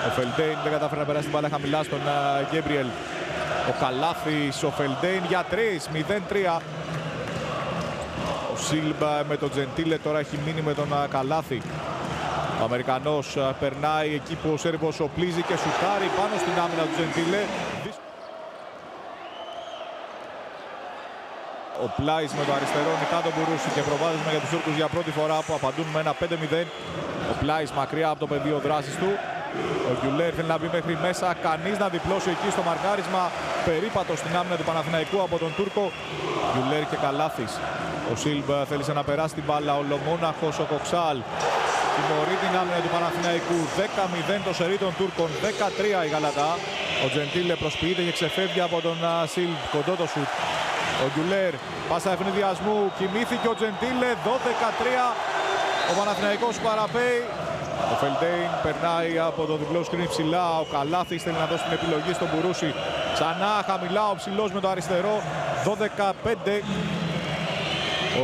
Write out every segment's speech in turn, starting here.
Ο Φελντέιν δεν κατάφερε να περάσει την μπάλα χαμηλά στον Γκέμπριελ. Ο Καλάθης, ο Φελντέιν για 3, 0-3. Ο Σίλμπα με τον Τζεντίλε τώρα έχει μείνει με τον Καλάθη. Ο Αμερικανός περνάει εκεί που ο Σέρβος οπλίζει και σουτάρει πάνω στην άμυνα του Τζεντίλε. Ο Πλάις με το αριστερό νικά τον Μπουρούση και προβάδισμα για τους Τούρκους για πρώτη φορά που απαντούν με ένα 5-0. Ο Πλάις μακριά από το πεδίο δράσης του. Ο Γκιουλέρ θέλει να μπει μέχρι μέσα, κανείς να διπλώσει εκεί στο μαρκάρισμα. Περίπατο στην άμυνα του Παναθηναϊκού από τον Τούρκο. Γκιουλέρ και Καλάθης. Ο Σίλμπ θέλησε να περάσει την μπάλα, ο Λομόναχος, ο Κοξάλ. Τιμωρεί την άμυνα του Παναθηναϊκού. 10-0 το σερί των Τούρκων, 13 η Γαλατά. Ο Τζεντίλε προσποιείται και ξεφεύγει από τον Σίλμπ, κοντό το σουτ. Ο Γκιουλέρ, πάσα ευνηδιασμού, κοιμήθηκε ο Τζεντίλε, 12-3. Ο Παναθηναϊκός παραπέει. Ο Φελντέιν περνάει από το διπλό σκριν ψηλά. Ο Καλάθης θέλει να δώσει την επιλογή στον Μπουρούση. Ξανά χαμηλά ο ψηλός με το αριστερό. 12-5.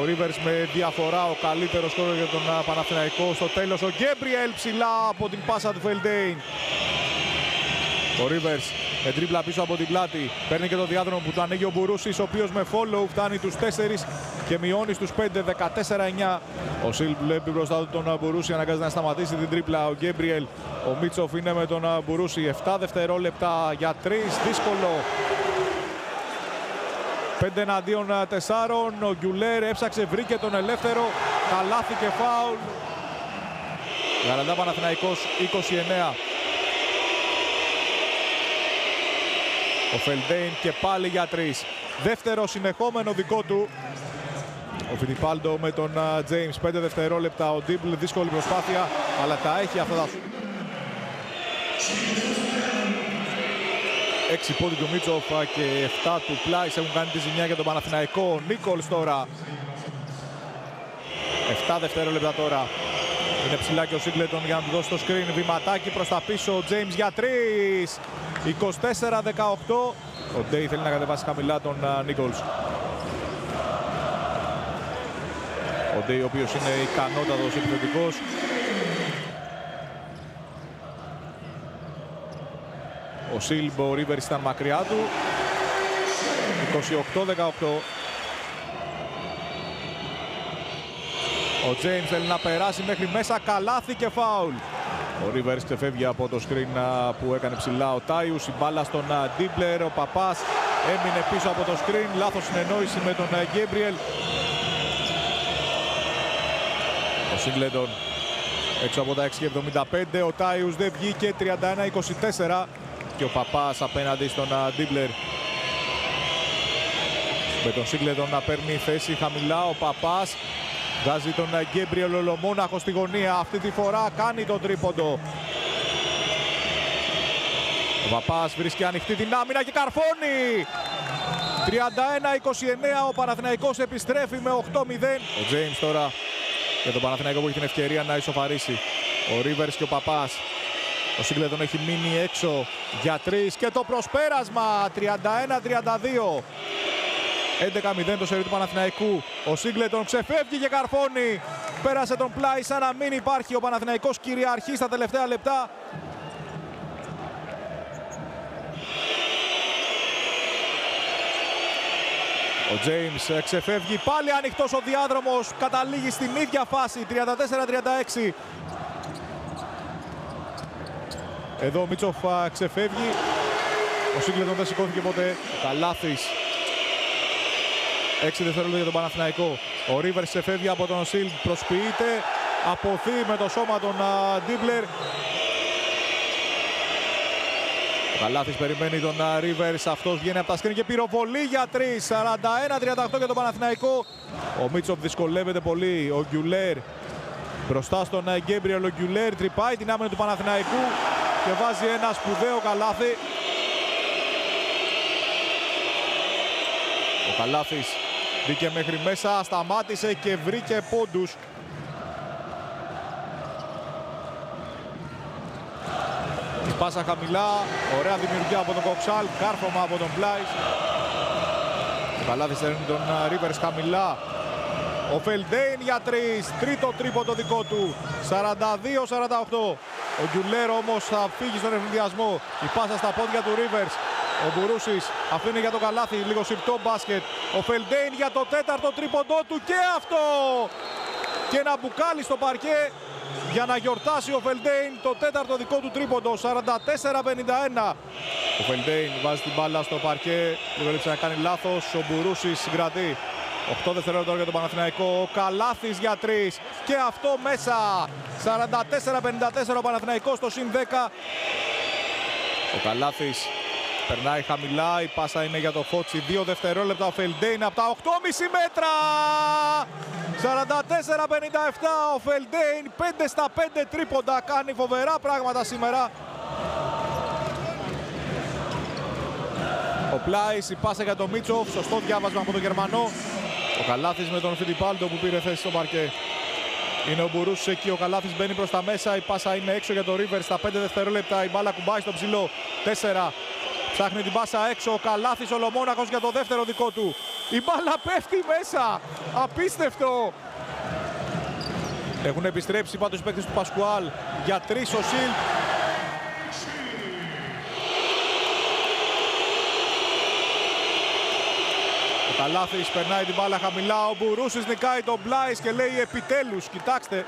Ο Ρίβερς με διαφορά, ο καλύτερος σκόρερ για τον Παναθηναϊκό. Στο τέλος ο Γκέμπριελ ψηλά από την πάσα του Φελντέιν. Ο Ρίβερς με τρίπλα πίσω από την πλάτη. Παίρνει και το διάδρομο που του ανοίγει ο Μπουρούσης, ο οποίος με follow φτάνει τους 4 και μειώνει στους 5, 14-9. Ο Σιλ βλέπει μπροστά του τον Μπουρούση, αναγκάζεται να σταματήσει την τρίπλα. Ο Γκέμπριελ, ο Μίτσοφ είναι με τον Μπουρούση. 7 δευτερόλεπτα για 3, δύσκολο. 5 εναντίον 4. Ο Γκιουλέρ έψαξε, βρήκε τον ελεύθερο. Καλάθη και φάουλ. Γαλατά Παναθηναϊκός 29. Ο Φελντέιν και πάλι για 3. Δεύτερο συνεχόμενο δικό του. Ο Φιντιπάλντο με τον Τζέιμς. 5 δευτερόλεπτα. Ο Ντίμπλ, δύσκολη προσπάθεια, αλλά τα έχει αυτά τα... 6 πόδι του Μίτσοφ και 7 του Πλάις έχουν κάνει τη ζημιά για τον Παναθηναϊκό. Ο Νίκολς τώρα. 7 δευτερόλεπτα τώρα. Είναι ψηλά και ο Σίγκλετον για να του δώσει το screen. Βηματάκι προς τα πίσω. Ο Τζέιμς για 3. 24-18. Ο Ντέι θέλει να κατεβάσει χαμηλά τον Νίκολς. Ο Ντέι ο οποίος είναι ικανότατος επιθετικός. Ο Σίλμπ, ο Ρίβερς ήταν μακριά του. 28-18. Ο Τζέιμς θέλει να περάσει μέχρι μέσα. Καλάθη και φάουλ. Ο Ρίβερς ξεφεύγει από το screen που έκανε ψηλά ο Τάιους. Η μπάλα στον Ντίμπλερ. Ο Παπάς έμεινε πίσω από το screen. Λάθος συνεννόηση με τον Γκέμπριελ. Ο Σίγκλετον έξω από τα 6,75. Ο Τάιους δεν βγήκε. 31-24. Και ο Παπάς απέναντι στον Ντίμπλερ. Με τον Σίγκλετον να παίρνει θέση χαμηλά. Ο Παπάς βγάζει τον Γκέμπριελ, ο Λομόναχο στη γωνία. Αυτή τη φορά κάνει τον τρίποντο. Ο Παπάς βρίσκει ανοιχτή την άμυνα και καρφώνει. 31-29. Ο Παναθηναϊκός επιστρέφει με 8-0. Ο Τζέιμς τώρα για τον Παναθηναϊκό που έχει την ευκαιρία να ισοφαρίσει. Ο Ρίβερς και ο Παπάς. Ο Σίγκλετον έχει μείνει έξω για 3 και το προσπέρασμα. 31-32. 11-0 το σερί του Παναθηναϊκού. Ο Σίγκλετον ξεφεύγει και καρφώνει. Πέρασε τον Πλάι σαν να μην υπάρχει. Ο Παναθηναϊκός κυριαρχεί στα τελευταία λεπτά. Ο Τζέιμς ξεφεύγει. Πάλι ανοιχτός ο διάδρομος. Καταλήγει στην ίδια φάση. 34-36. Εδώ ο Μίτσοφ ξεφεύγει. Ο Σίγκλετον δεν σηκώθηκε ποτέ. Ο Καλάθης. 6 δευτερόλεπτα για τον Παναθηναϊκό. Ο Ρίβερς ξεφεύγει από τον Σιλ. Προσποιείται. Αποθεί με το σώμα τον Ντίμπλερ. Ο Καλάθης περιμένει τον Ρίβερς. Αυτός βγαίνει από τα σκριν και πυροβολεί για 3. 41-38 για τον Παναθηναϊκό. Ο Μίτσοφ δυσκολεύεται πολύ. Ο Γκιουλέρ μπροστά στον Γκέμπριελ. Ο Γκιουλέρ τρυπάει την άμυνα του Παναθηναϊκού και βάζει ένα σπουδαίο καλάθι. Ο Καλάθης μπήκε μέχρι μέσα, σταμάτησε και βρήκε πόντους. Η πάσα χαμηλά, ωραία δημιουργία από τον Κοξάλ, κάρφωμα από τον Πλάις. Ο Καλάθης έρνει τον Ρίβερς χαμηλά. Ο Φελντέιν για 3, τρίτο τρίποντο δικό του, 42-48. Ο Γκιουλέρ όμως θα φύγει στον ευνηδιασμό. Η πάσα στα πόδια του Rivers. Ο Μπουρούσης αφήνει για το καλάθι, λίγο συρτό μπάσκετ. Ο Φελντέιν για το τέταρτο τρίποντό του και αυτό! Και ένα μπουκάλι στο παρκέ για να γιορτάσει ο Φελντέιν το τέταρτο δικό του τρίποντο, 44-51. Ο Φελντέιν βάζει την μπάλα στο παρκέ, λίγο λείψε να κάνει λάθος. Ο Μπουρούσης συγκρατεί. 8 δευτερόλεπτα για τον Παναθηναϊκό. Ο Καλάθης για 3 και αυτό μέσα. 44-54 ο Παναθηναϊκός στο συν 10. Ο Καλάθης περνάει χαμηλά, η πάσα είναι για το Φότσι. 2 δευτερόλεπτα ο Φελντέιν από τα 8,5 μέτρα. 44-57 ο Φελντέιν, 5 στα 5 τρίποντα, κάνει φοβερά πράγματα σήμερα. Ο Πλάις, η πάσα για τον Μίτσοφ, σωστό διάβασμα από τον Γερμανό. Ο Καλάθης με τον Φιντιπάλντο που πήρε θέση στο παρκέ. Είναι ο Μπουρούσης εκεί, ο Καλάθης μπαίνει προς τα μέσα, η πάσα είναι έξω για τον Rivers στα 5 δευτερόλεπτα, η μπάλα κουμπάει στο ψηλό. 4, ψάχνει την πάσα έξω, ο Καλάθης ολομόναχος για το δεύτερο δικό του. Η μπάλα πέφτει μέσα, απίστευτο. Έχουν επιστρέψει πάντως οι παίκτες του Πασκουάλ για 3 ο Σιλ. Ο Καλάθης περνάει την μπάλα χαμηλά, ο Μπουρούσης νικάει τον Μπλάις και λέει επιτέλους, κοιτάξτε.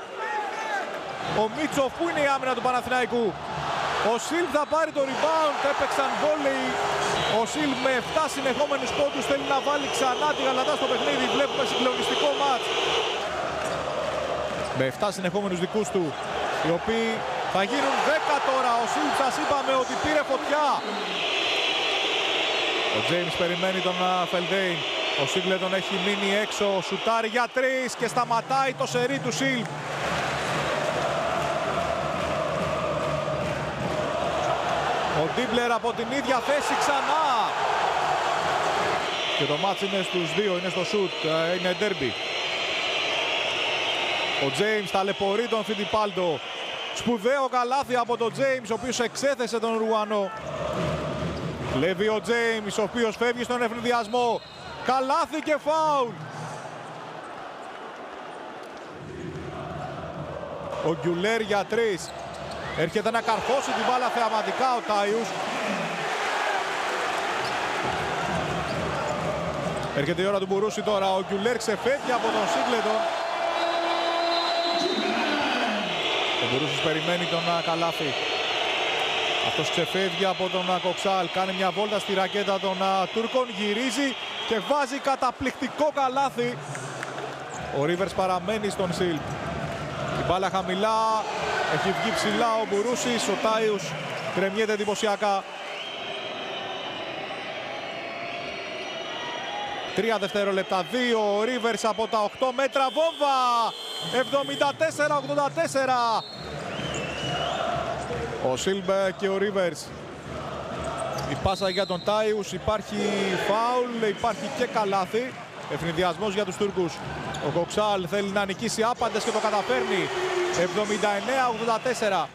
Ο Μίτσοφ, που είναι η άμυνα του Παναθηναϊκού. Ο Σιλ θα πάρει το rebound, έπαιξαν βόλεϊ. Ο Σιλ με 7 συνεχόμενους πόντους θέλει να βάλει ξανά τη Γαλατά στο παιχνίδι. Βλέπουμε συγκλονιστικό μάτς. Με 7 συνεχόμενους δικούς του, οι οποίοι θα γίνουν 10 τώρα. Ο Σιλ σας είπαμε ότι πήρε φωτιά. Ο Τζέιμς περιμένει τον Φελντέιν. Ο Σίγκλετον έχει μείνει έξω, σουτάρει για 3 και σταματάει το σερί του Σιλ. Ο Ντίμπλερ από την ίδια θέση ξανά. Και το μάτς είναι στους 2, είναι στο σουτ, είναι ντέρμπι. Ο Τζέιμς ταλαιπωρεί τον Φιντιπάλντο. Σπουδαίο καλάθι από τον Τζέιμς, ο οποίος εξέθεσε τον Ρουγανό. Κλέβει ο Τζέιμς, ο οποίος φεύγει στον ευνηδιασμό. Καλάθι και φάουλ. Ο Γκιουλέρ για 3. Έρχεται να καρφώσει την μπάλα θεαματικά ο Τάιους. Έρχεται η ώρα του Μπουρούση τώρα. Ο Γκιουλέρ ξεφεύγει από τον Σίγκλετον. Ο Μπουρούσης περιμένει τον Καλάθι. Αυτός ξεφεύγει από τον Κοξάλ. Κάνει μια βόλτα στη ρακέτα των Τούρκων. Γυρίζει και βάζει καταπληκτικό καλάθι. Ο Rivers παραμένει στον Σιλ. Η μπάλα χαμηλά. Έχει βγει ψηλά ο Μπουρούσης. Ο Τάιους κρεμιέται εντυπωσιακά. 3 δευτερόλεπτα. 2. Ο Rivers από τα 8 μέτρα. Βόμβα. 74-84. Ο Σίλμπε και ο Rivers. Η πάσα για τον Τάιους. Υπάρχει φάουλ. Υπάρχει και καλάθι. Ευνηδιασμός για τους Τούρκους. Ο Κοξάλ θέλει να νικήσει άπαντες και το καταφέρνει. 79-84.